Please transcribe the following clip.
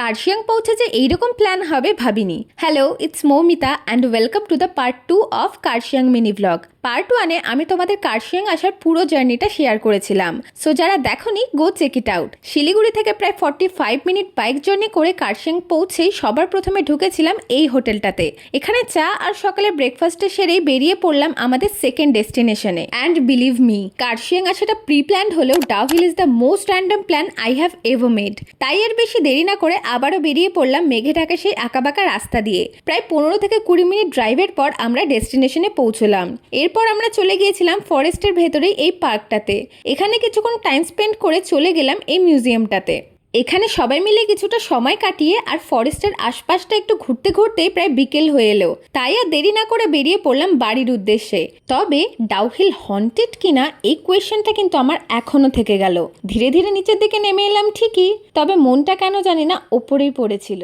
কার্শিয়াং পৌঁছে যে এইরকম প্ল্যান হবে ভাবিনি। Hello, it's Moumita and welcome to the part 2 of Kurseong mini blog. Part 1-এ আমি তোমাদের কার্শিয়াং আসার পুরো জার্নিটা শেয়ার করেছিলাম। সো যারা দেখোনি, go check it out. Siliguri থেকে প্রায় 45 মিনিট বাইক জার্নি করে কার্শিয়াং পৌঁছেই সবার প্রথমে ঢুকেছিলাম এই হোটেলটাতে। এখানে চা আর সকালে ব্রেকফাস্টে সেরেই বেরিয়ে পড়লাম আমাদের সেকেন্ড ডেস্টিনেশনে। অ্যান্ড বিলিভ মি, কার্শিয়াং আসাটা প্রি প্ল্যান্ড হলেও Dow Hill is the most random plan I have ever made. তাই এর বেশি দেরি না করে আবারও বেরিয়ে পড়লাম মেঘে ঢাকা সেই আঁকাবাঁকা রাস্তা দিয়ে। প্রায় 15 থেকে 20 মিনিট ড্রাইভের পর আমরা ডেস্টিনেশনে পৌঁছলাম। এরপর আমরা চলে গিয়েছিলাম ফরেস্টের ভেতরেই এই পার্কটাতে। এখানে কিছুক্ষণ টাইম স্পেন্ড করে চলে গেলাম এই মিউজিয়ামটাতে। এখানে সবাই মিলে কিছুটা সময় কাটিয়ে আর ফরেস্টের আশপাশটা একটু ঘুরতে ঘুরতেই প্রায় বিকেল হয়ে এলো। তাই আর দেরি না করে বেরিয়ে পড়লাম বাড়ির উদ্দেশ্যে। তবে ডাউ হিল হন্টেড কিনা এই কোয়েশ্চেনটা কিন্তু আমার এখনো থেকে গেল। ধীরে ধীরে নিচের দিকে নেমে এলাম ঠিকই, তবে মনটা কেন জানি না ওপরেই পড়েছিল।